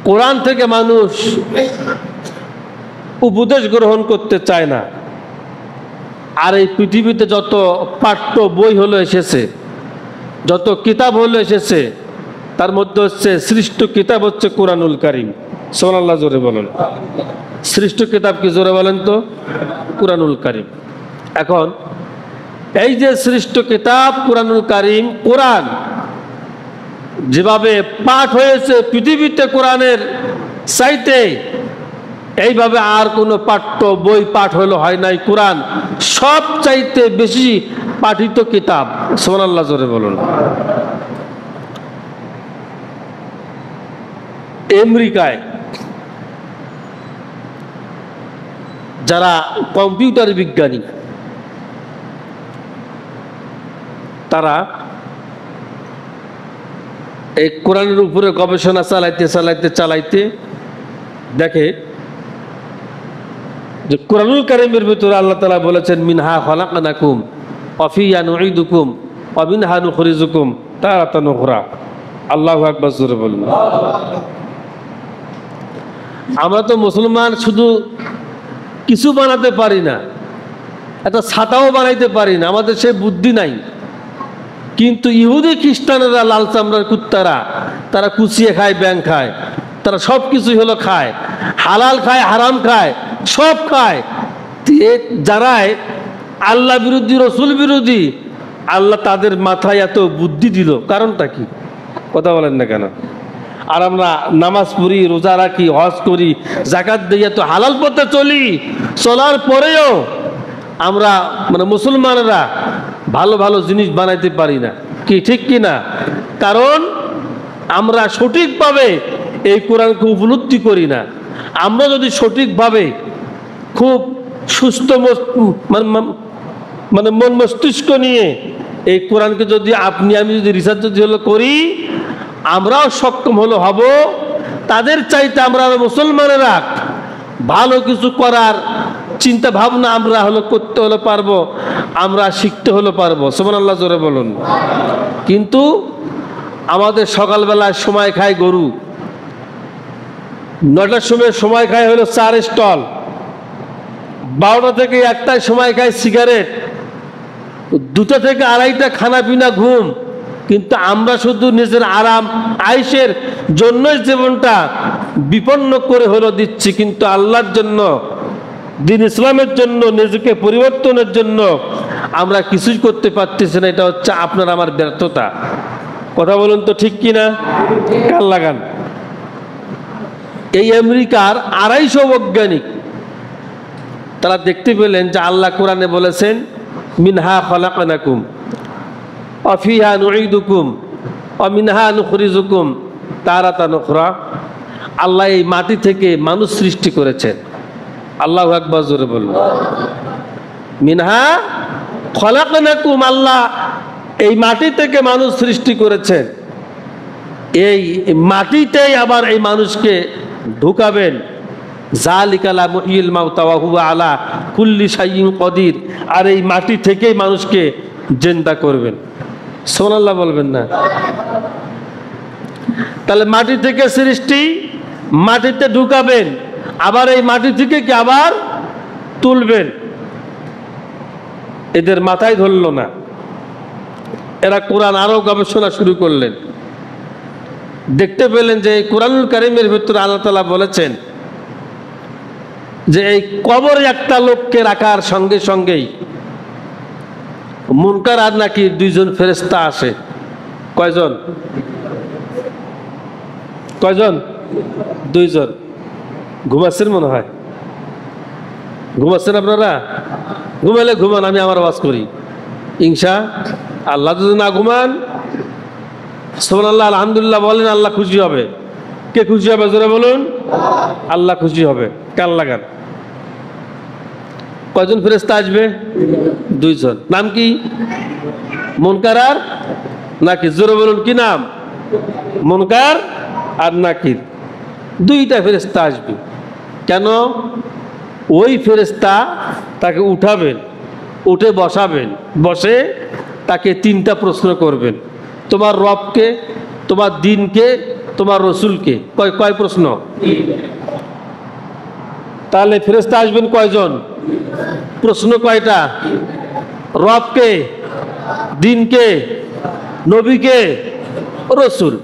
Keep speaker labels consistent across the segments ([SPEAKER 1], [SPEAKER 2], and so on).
[SPEAKER 1] কোরআন থেকে মানুষ উপদেশ গ্রহণ করতে চায় না। আর এই পৃথিবীতে যত পাঠ্য বই হলো এসেছে, যত কিতাব হলো এসেছে, তার মধ্যে হচ্ছে সৃষ্ট কিতাব হচ্ছে কোরআনুল কারীম। সুবহানাল্লাহ, জোরে বলেন। সৃষ্ট কিতাব কি? জোরে বলেন তো। কোরআনুল কারীম। এখন এই যে সৃষ্ট কিতাব কোরআনুল কারীম, কোরআন যেভাবে পাঠ হয়েছে পৃথিবীতে কোরআনের চাইতে এইভাবে আর কোনো পাঠ্য বই পাঠ হলো হয় নাই। কোরআন সব চাইতে বেশি পাঠিত কিতাব। সুবহানাল্লাহ, জোরে বলুন। আমেরিকায় যারা কম্পিউটার বিজ্ঞানী, তারা এই কোরআনের উপরে গবেষণা চালাইতে দেখে যে কোরআনুল কারীমের ভিতরে আল্লাহ তাআলা বলেছেন, মিনহা খলাকনাকুম ওয়া ফিহা নুঈদুকুম ওয়া মিনহা নুখরিজুকুম তারাতান উখরা। আল্লাহু আকবার, জোরে বলুন। আমরা তো মুসলমান শুধু কিছু বানাতে পারি না, একটা ছাতাও বানাইতে পারি না, আমাদের সেই বুদ্ধি নাই। কিন্তু ইহুদি খ্রিস্টানেরা, লাল চামড়ার কুত্তারা, তারা কুচিয়ে খায়, ব্যাং খায়, তারা সব কিছুই হলো খায়, হালাল খায়, হারাম খায়, সব খায়। যারাই আল্লাহ বিরোধী, রসুল বিরোধী, আল্লাহ তাদের মাথায় এত বুদ্ধি দিল, কারণটা কি? কথা বলেন না কেন? আর আমরা নামাজ পড়ি, রোজা রাখি, হজ করি, যাকাত দিই, এত হালাল পথে চলি, চলার পরেও আমরা মুসলমানরা ভালো ভালো জিনিস বানাইতে পারি না। কি ঠিক কি না? কারণ আমরা সঠিকভাবে এই কোরআনকে উপলব্ধি করি না। আমরা যদি সঠিকভাবে খুব সুস্থ মন মস্তিষ্ক নিয়ে এই কোরআনকে যদি আপনি আমি যদি রিসার্চ যদি করি, আমরাও সক্ষম হব তাদের চাইতে। আমরা মুসলমানেরা ভালো কিছু করার চিন্তা ভাবনা আমরা করতে পারবো, আমরা শিখতে পারবো। সুবহানাল্লাহ, জোরে বলুন। কিন্তু আমাদের সকালবেলায় সময় খায় গরু, 9টার সময় খায় হলো চার স্টল, 12টা থেকে 1টায় সময় খায় সিগারেট, 2টা থেকে 2:30টা খানা পিনা, ঘুম। কিন্তু আমরা শুধু নিজের আরাম আয়েশের জন্যই জীবনটা বিপন্ন করে দিচ্ছি, কিন্তু আল্লাহর জন্য, দিন ইসলামের জন্য, নিজেকে পরিবর্তনের জন্য আমরা কিছুই করতে পারতেছি না। এটা হচ্ছে আপনার আমার ব্যর্থতা। কথা বলুন তো, ঠিক কিনা? কাল লাগান। এই আমেরিকার 250 বৈজ্ঞানিক তারা দেখতে পেলেন যে আল্লাহ কোরআনে বলেছেন, মিনহা খলাকনাকুম ওয়া ফিহা নুঈদুকুম ওয়া মিনহা নুখরিজুকুম তারাতান উখরা। আল্লাহ এই মাটি থেকে মানুষ সৃষ্টি করেছেন। আল্লাহু আকবার, জোরে বলুন। মিনহা খলাকনাকুম, আল্লাহ এই মাটি থেকে মানুষ সৃষ্টি করেছেন। এই মাটিতেই আবার এই মানুষকে ঢুকাবেন। যালিকা লা মুহিল মাউতা ওয়া হুয়া আলা কুল্লি শাইইন কদির। আর এই মাটি থেকেই মানুষকে জিন্দা করবেন। সুবহানাল্লাহ বলবেন না? তাহলে মাটি থেকে সৃষ্টি, মাটিতে ঢুকাবেন, আবার এই মাটি থেকে কি আবার তুলবেন। এদের মাথায় ধরল না। এরা কোরআন আরো গবেষণা শুরু করলেন। দেখতে পেলেন যে এই কোরআনুল কারীমের ভিতরে আল্লাহ তাআলা বলেছেন যে এই কবরে একটা লোককে রাখার সঙ্গে সঙ্গেই মুনকার আর নাকির 2জন ফেরেশতা আসে। কয়জন? 2জন। ঘুমাচ্ছেন মনে হয়? ঘুমাচ্ছেন আপনারা? ঘুমাইলে ঘুমান, আমি আমার ওয়াজ করি ইনশা আল্লাহ। যদি না ঘুমান, সুবহানাল্লাহ আলহামদুলিল্লাহ বলেন, আল্লাহ খুশি হবে। কে খুশি হবে? জোরে বলুন। আল্লাহ খুশি হবে। কান লাগান। কয়জন ফেরেশতা আসবে? 2জন। নাম কি? মুনকার আর নাকির। জোরে বলুন, কি নাম? মুনকার আর নাকির। 2টা ফেরেশতা আসবে। কেন? ওই ফেরেশতা তাকে উঠাবেন, উঠে বসাবেন, বসে তাকে 3টা প্রশ্ন করবেন। তোমার রবকে, তোমার দিনকে, তোমার রসুলকে। কয় কয় প্রশ্ন? তাহলে ফেরেশতা আসবেন কয়জন? প্রশ্ন কয়টা? রবকে, দিনকে, নবীকে, রসুল,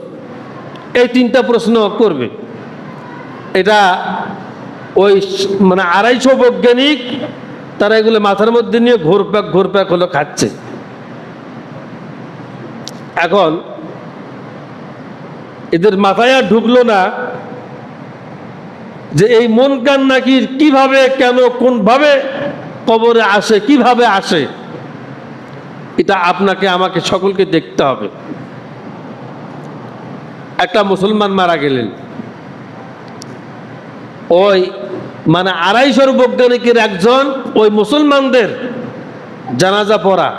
[SPEAKER 1] এই তিনটা প্রশ্ন করবে। এটা ওই মানে 250 বৈজ্ঞানিক তারা এগুলো মাথার মধ্যে নিয়ে ঘোরপ্যাক হলো খাচ্ছে। এখন এদের মাথায় আর ঢুকলো না যে এই মুনকার নাকির কিভাবে, কেন, কোনভাবে কবরে আসে, কিভাবে আসে, এটা আপনাকে আমাকে সকলকে দেখতে হবে। একটা মুসলমান মারা গেলেন, ওই মানে 250 বৈজ্ঞানিকের একজন ওই মুসলমানদের জানাজা পড়া,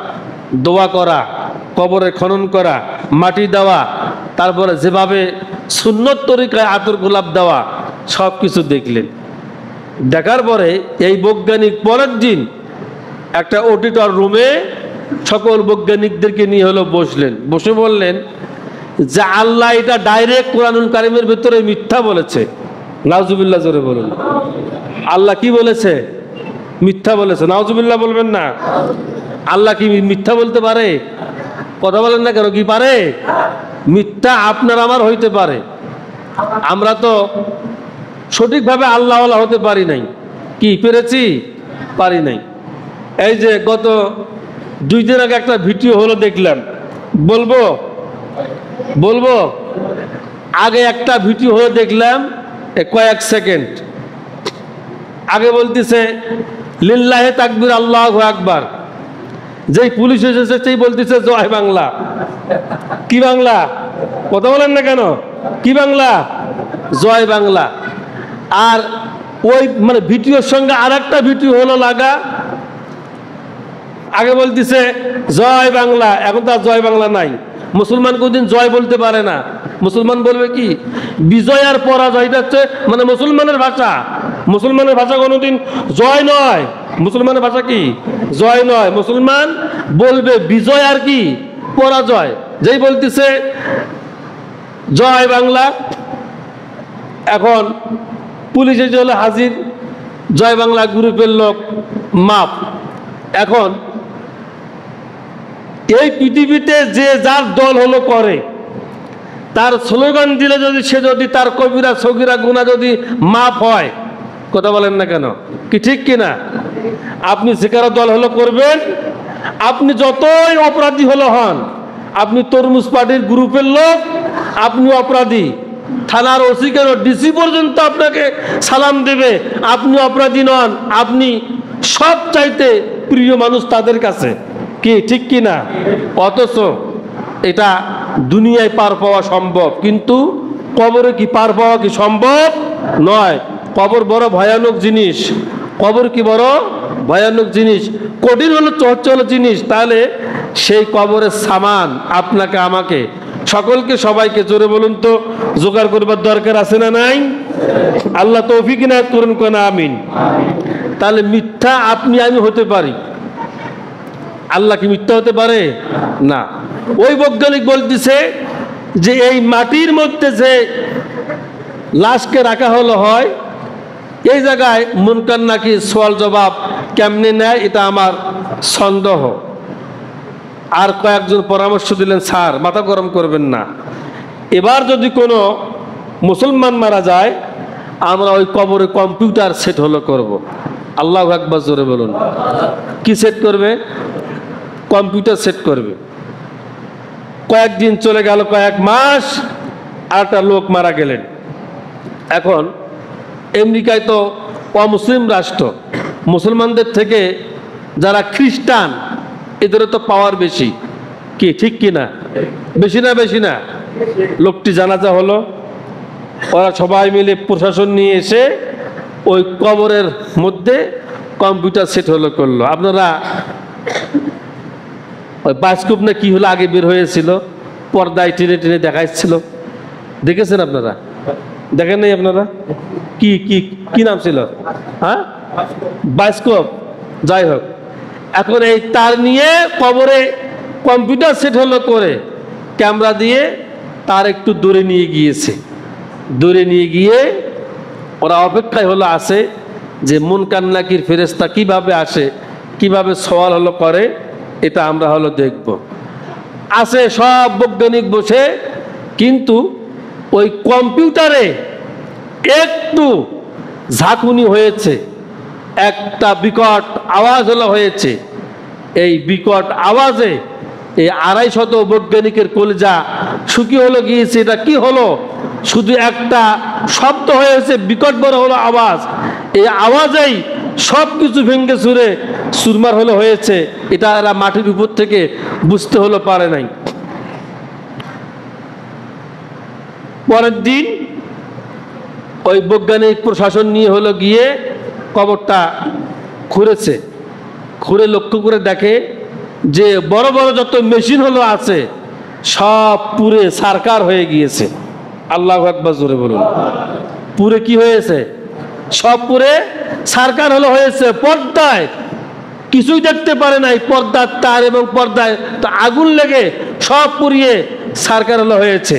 [SPEAKER 1] দোয়া করা, কবরে খনন করা, মাটি দেওয়া, তারপরে যেভাবে সুন্নত তরিকায় আতর গোলাপ দেওয়া, সব কিছু দেখলেন। দেখার পরে এই বৈজ্ঞানিক পরের দিন একটা অডিটর রুমে সকল বৈজ্ঞানিকদেরকে নিয়ে হলো বসলেন। বসে বললেন যে আল্লাহ এটা ডাইরেক্ট কোরআনুল কারিমের ভিতরে মিথ্যা বলেছে। নাউজুবিল্লাহ, জোরে বলুন। আল্লাহ কি বলেছে? মিথ্যা বলেছে। নাউজুবিল্লাহ বলবেন না? আল্লাহ কি মিথ্যা বলতে পারে? কথা বলেন না কেন? কি পারে? মিথ্যা আপনার আমার হইতে পারে, আমরা তো সঠিকভাবে আল্লাহ আল্লাহ হতে পারি নাই। কি পেরেছি? পারি নাই। এই যে গত 2 দিন আগে একটা ভিডিও হলো, দেখলাম, বলবো আগে একটা ভিডিও হলো দেখলাম, কয়েক সেকেন্ড আগে বলতেছে লিল্লাহে তাকবীর, আল্লাহু আকবার। যেই পুলিশ এসেছে সেই বলতেছে জয় বাংলা। কি বাংলা? কথা বলেন না কেন? কি বাংলা? জয় বাংলা। আর ওই মানে ভিডিওর সঙ্গে আর একটা ভিডিও হলো লাগা, আগে বলতেছে জয় বাংলা, এখন তো আর জয় বাংলা নাই। মুসলমান কোনদিন জয় বলতে পারে না। মুসলমান বলবে কি? বিজয় আর পরাজয়। এটা হচ্ছে মানে মুসলমানের ভাষা। মুসলমানের ভাষা কোনোদিন জয় নয়। মুসলমানের ভাষা কি? জয় নয়। মুসলমান বলবে বিজয় আর কি? পরাজয়। যেই বলতেছে জয় বাংলা, এখন পুলিশ এসে হলো হাজির, জয় বাংলা গ্রুপের লোক মাপ। এখন এই পৃথিবীতে যে যার দল হলো করে, তার স্লোগান দিলে যদি সে যদি তার কবিরা সগিরা গুনাহ যদি মাপ হয়, কথা বলেন না কেন? কি ঠিক কিনা? আপনি যেকারো দল হলো করবেন, আপনি যতই অপরাধী হলো হন, আপনি তরমুজ পার্টির গ্রুপের লোক, আপনি অপরাধী, থানার ওসি কেন ডিসি পর্যন্ত আপনাকে সালাম দেবে, আপনি অপরাধী নন, আপনি সব চাইতে প্রিয় মানুষ তাদের কাছে। কি ঠিক কিনা? অথচ এটা দুনিয়ায় পার পাওয়া সম্ভব, কিন্তু কবরে কি পার পাওয়া কি সম্ভব নয়। কবর বড় ভয়ানক জিনিস। কবর কি বড় ভয়ানক জিনিস, কঠিন হলো চহচল জিনিস। তাহলে সেই কবরের সামান আপনাকে আমাকে সকলকে সবাইকে জোরে বলুন তো জোগাড় করবার দরকার আছে না নাই? আল্লাহ তৌফিক ইনায়াত করুন, কোন আমিন। তাহলে মিথ্যা আপনি আমি হতে পারি, আল্লাহ কি মিথ্যা হতে পারে? না। ওই বৈজ্ঞানিক বলতেছে যে এই মাটির মধ্যে যে লাশকে রাখা হলো হয়, এই জায়গায় মুনকার নাকি সওয়াল জবাব কেমনে নেয়, এটা আমার সন্দেহ। আর কয়েকজন পরামর্শ দিলেন, স্যার মাথা গরম করবেন না, এবার যদি কোনো মুসলমান মারা যায়, আমরা ওই কবরে কম্পিউটার সেট হলো করব। আল্লাহু আকবার, জোরে বলুন। কি সেট করবে? কম্পিউটার সেট করবে। কয়েকদিন চলে গেল, কয়েক মাস, আর একটা লোক মারা গেলেন। এখন আমেরিকায় তো অমুসলিম রাষ্ট্র, মুসলমানদের থেকে যারা খ্রিস্টান এদের তো পাওয়ার বেশি। কি ঠিক কিনা? বেশি না? বেশি না? লোকটি জানাজা হলো, ওরা সবাই মিলে প্রশাসন নিয়ে এসে ওই কবরের মধ্যে কম্পিউটার সেট হলো করলো। আপনারা ওই বায়োস্কোপ না কি হলো আগে বের হয়েছিল, পর্দায় টেনে টেনে দেখাচ্ছিল, দেখেছেন আপনারা? দেখেন নাই আপনারা? কি কি কি নাম ছিল? হ্যাঁ, বায়োস্কোপ। যাই হোক, এখন এই তার নিয়ে কবরে কম্পিউটার সেট হলো করে ক্যামেরা দিয়ে তার একটু দূরে নিয়ে গিয়েছে। দূরে নিয়ে গিয়ে ওরা অপেক্ষায় হলো আছে যে মুনকার নাকির ফেরেশতা কিভাবে আসে, কিভাবে সওয়াল হলো করে, এটা আমরা হলো দেখব। আছে সব বৈজ্ঞানিক বসে, কিন্তু ওই কম্পিউটারে একটু ঝাঁকুনি হয়েছে, একটা বিকট আওয়াজ হলো হয়েছে। এই বিকট আওয়াজে এই 250 বৈজ্ঞানিকের কলিজা শুকিয়ে হলো গিয়েছে। এটা কি হলো? শুধু একটা শব্দ হয়েছে, বিকট বড় হলো আওয়াজ। এই আওয়াজেই সব কিছু ভেঙে চুরে চুরমার হলো হয়েছে। এটা এরা মাটির উপর থেকে বুঝতে হলো পারে নাই। পরের দিন ওই বৈজ্ঞানিক প্রশাসন নিয়ে হলো গিয়ে কবরটা খুঁড়েছে। খুঁড়ে লক্ষ্য করে দেখে যে বড় বড় যত মেশিন হলো আছে সব পুরে সারকার হয়ে গিয়েছে। আল্লাহু আকবার, জোরে বলুন। পুরে কি হয়েছে? সব পুরে সারকার হলো হয়েছে। পর্দায় কিছুই দেখতে পারে নাই, পর্দার তার এবং পর্দায় তো আগুন লেগে সব পুড়িয়ে সারকার হলো হয়েছে।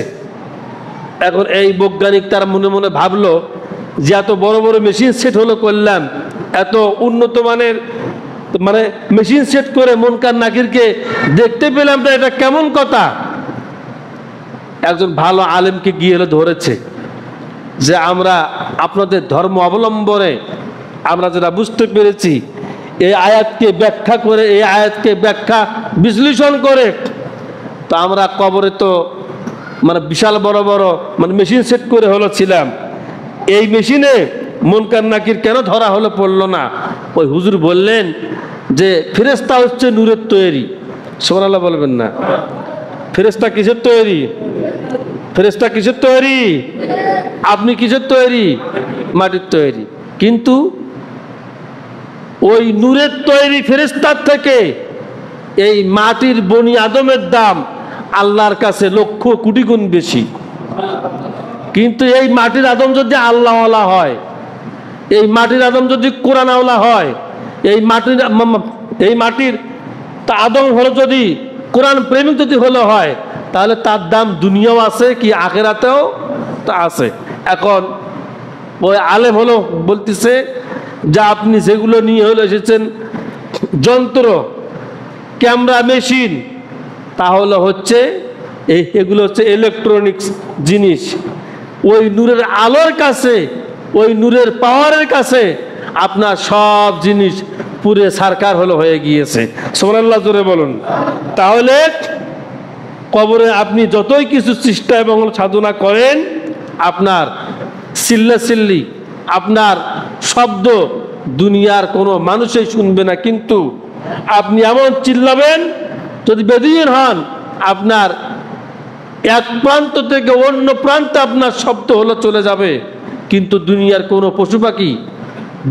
[SPEAKER 1] এখন এই বৈজ্ঞানিক তার মনে মনে ভাবলো যে এত বড় বড় মেশিন সেট হলো করলাম, এত উন্নত মানের মানে মেশিন সেট করে মুনকার নাকিরকে দেখতে পেলাম না, এটা কেমন কথা? একজন ভালো আলেমকে গিয়ে হলো ধরেছে যে আমরা আপনাদের ধর্ম অবলম্বনে আমরা যেটা বুঝতে পেরেছি, এই আয়াতকে ব্যাখ্যা করে, এই আয়াতকে ব্যাখ্যা বিশ্লেষণ করে তো আমরা কবরে তো মানে বিশাল বড় বড় মানে মেশিন সেট করে হলো ছিলাম, এই মেশিনে মুনকার নাকির কেন ধরা হলো পড়লো না? ওই হুজুর বললেন যে ফেরেশতা হচ্ছে নূরের তৈরি। সুবহানাল্লাহ বলবেন না? ফেরেশতা কিসের তৈরি? ফেরেশতা কিসের তৈরি? আপনি কিসের তৈরি? মাটির তৈরি। কিন্তু ওই নূরের তৈরি ফেরেশতার থেকে এই মাটির বনি আদমের দাম আল্লাহর কাছে লক্ষ কোটি গুণ বেশি। কিন্তু এই মাটির আদম যদি আল্লাহওয়ালা হয়, এই মাটির আদম যদি কোরআনওয়ালা হয়, এই মাটির আদম হলো যদি কোরআন প্রেমিক যদি হলো হয়, তাহলে তার দাম দুনিয়াও আছে কি আখিরাতেও তা আছে। এখন ওই আলেম হলো বলতেছে যে আপনি যেগুলো নিয়ে হলো এসেছেন যন্ত্র, ক্যামেরা, মেশিন, তাহলে হচ্ছে এগুলো হচ্ছে ইলেকট্রনিক্স জিনিস। ওই নূরের আলোর কাছে, ওই নূরের পাওয়ারের কাছে আপনার সব জিনিস পুরে সারকার হলো হয়ে গিয়েছে। সুবহানাল্লাহ, জোরে বলুন। তাহলে কবরে আপনি যতই কিছু চেষ্টা এবং সাধনা করেন, আপনার চিল্লাচিল্লি, আপনার শব্দ দুনিয়ার কোনো মানুষই শুনবে না। কিন্তু আপনি এমন চিল্লাবেন, যদি বেদীন হন, আপনার এক প্রান্ত থেকে অন্য প্রান্তে আপনার শব্দ হলো চলে যাবে। কিন্তু দুনিয়ার কোনো পশু পাখি,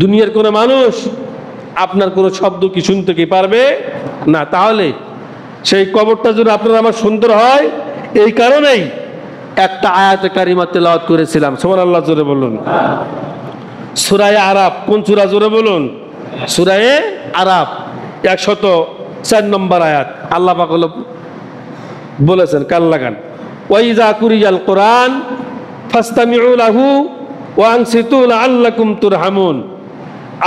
[SPEAKER 1] দুনিয়ার কোনো মানুষ আপনার কোনো শব্দ কি শুনতে কি পারবে না। তাহলে সেই কবরটা যদি আপনার আমার সুন্দর হয়, এই কারণেই একটা আয়াতে কারিমা তেলাওয়াত করেছিলাম। সুবহানাল্লাহ, জোরে বলুন। সূরা আরাফ, কোন সূরা? জোরে বলুন। সূরা আরাফ 104 নম্বর আয়াত। আল্লাহ পাক বলেছেন, কান লাগান, ওয়াইজা কুরিয়াল কোরআন ফাসতামিউ লাহু ওয়া আনসিতু লাআল্লাকুম তুরহামুন।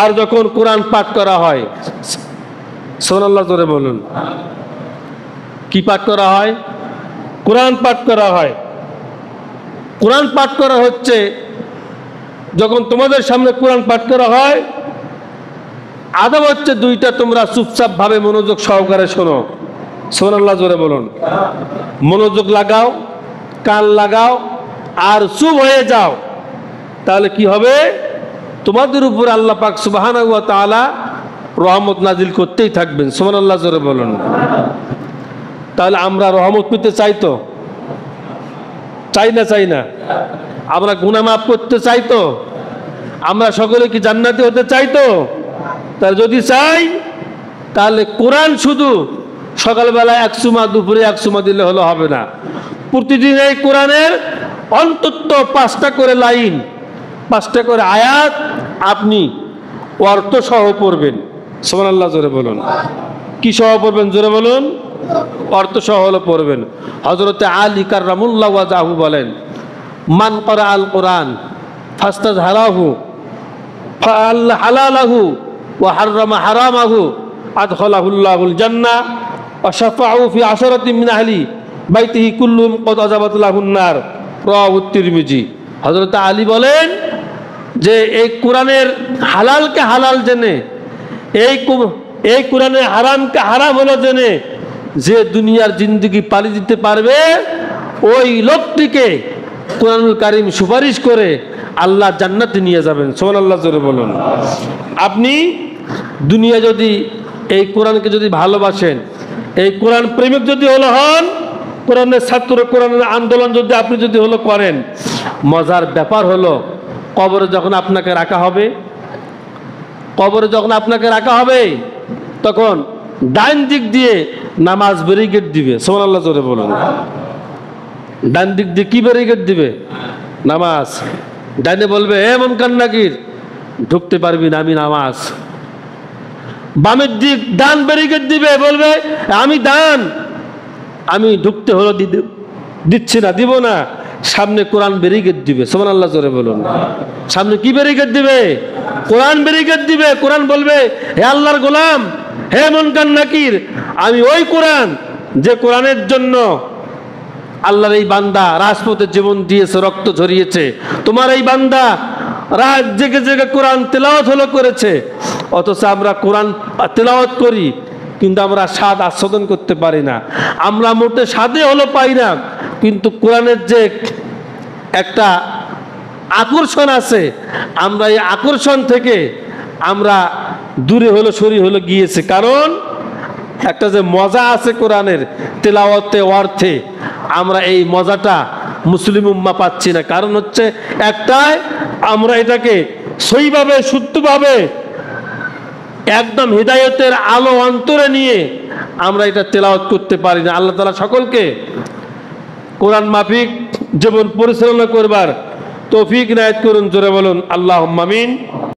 [SPEAKER 1] আর যখন কোরআন পাঠ করা হয়, সুবহানাল্লাহ, জোরে বলুন। কি পাঠ করা হয়? কোরআন পাঠ করা হয়। কোরআন পাঠ করা হচ্ছে, যখন তোমাদের সামনে কোরআন পাঠ করা হয়, আদব হচ্ছে দুইটা, তোমরা চুপচাপ ভাবে মনোযোগ সহকারে শোনো। সুবহানাল্লাহ, জোরে বলুন। মনোযোগ লাগাও, কান লাগাও, আর চুপ হয়ে যাও। তাহলে কি হবে? তোমাদের উপর আল্লাহ পাক সুবহানাহু ওয়া তাআলা রহমত নাজিল করতেই থাকবেন। সুবহানাল্লাহ, জোরে বলুন। তাহলে আমরা রহমত পেতে চাই তো? চাই না? চাই না? আমরা গুনাহ মাফ করতে চাই তো? আমরা সকলে কি জান্নাতি হতে চাই তো? তাহলে যদি চাই, তাহলে কোরআন শুধু সকালবেলা এক সুমা, দুপুরে এক সুমা দিলে হলো হবে না। প্রতিদিন এই কোরআনের অন্তত 5টা করে লাইন, 5টা করে আয়াত আপনি অর্থ সহ পড়বেন। সুবহানাল্লাহ, জোরে বলুন। কি সহ পড়বেন? জোরে বলুন। অর্থ সহ হলো পড়বেন। হযরতে আলী কাররামুল্লাহ ওয়াজহু বলেন, মান ক্বারা আল কোরআন ফাস্তাযহারাহু ফাআল্লা হালালাহু ওয়া হাররামা হারামাহু আদখালাহুল্লাহুল জান্নাহ ওয়া শাফাআহু ফি আশরাতিন মিন আহলি বাইতিহি কুল্লুহুম ক্বাদ আযাবাত লাহুন নার, রাওয়াহু তিরমিজি। হযরত আলী বলেন যে এই কোরআনের হালালকে হালাল জেনে, এই কোরআনের হারামকে হারাম হলো জেনে যে দুনিয়ার জিন্দেগি পাড়ি দিতে পারবে, ওই লোকটিকে কোরআনুল কারীম সুপারিশ করে আল্লাহ জান্নাতে নিয়ে যাবেন। সুবহানাল্লাহ জোরে বলুন। আপনি দুনিয়া যদি এই কোরআনকে যদি ভালোবাসেন, এই কোরআন প্রেমিক যদি হন, কোরআনের ছাত্র, কোরআনের আন্দোলন যদি আপনি যদি করেন, মজার ব্যাপার হলো কবরে যখন আপনাকে রাখা হবে, তখন ডান দিক দিয়ে নামাজ ব্যারিকেড দিবে। সুবহানাল্লাহ জোরে বলুন। ডান দিক দিয়ে কি ব্যারিকেড দিবে? নামাজ। ডানে বলবে, হে মুনকার নাকির, ঢুকতে পারবি না, আমি নামাজ। বামের দিক ডান ব্যারিকেড দিবে, বলবে আমি ডান, আমি ঢুকতে হলো দিচ্ছি না, দিব না। সামনে কোরআন ব্যারিকেড দিবে। সুবহানাল্লাহ জোরে বলুন। সামনে কি ব্যারিকেড দিবে? কোরআন ব্যারিকেড দিবে। কোরআন বলবে, হে আল্লাহর গোলাম, হে মুনকার নাকির, আমি ওই কোরআন যে কোরআনের জন্য আল্লাহর এই বান্দা রাজপথে জীবন দিয়েছে, রক্ত ঝরিয়েছে, তোমার এই বান্দা রাত জেগে জেগে কোরআন তেলাওয়াত করেছে, অথচ আমরা কোরআন তেলাওয়াত করি কিন্তু আমরা স্বাদ আস্বাদন করতে পারি না, আমরা মোটে স্বাদে পাই না, কিন্তু কোরআনের যে একটা আকর্ষণ আছে, আমরা এই আকর্ষণ থেকে আমরা দূরে সরি গিয়েছে। কারণ একটা যে মজা আছে কোরআনের তেলাওয়াতে অর্থে, আমরা এই মজাটা মুসলিম উম্মাহ পাচ্ছি না। কারণ হচ্ছে একটাই, আমরা এটাকে সহিভাবে শুদ্ধভাবে একদম হিদায়াতের আলো অন্তরে নিয়ে আমরা এটা তেলাওয়াত করতে পারি না। আল্লাহ তাআলা সকলকে কোরআন মাফিক জীবন পরিচালনা করবার তৌফিক ইনায়েত করুন। জোরে বলুন আল্লাহুম্মা আমিন।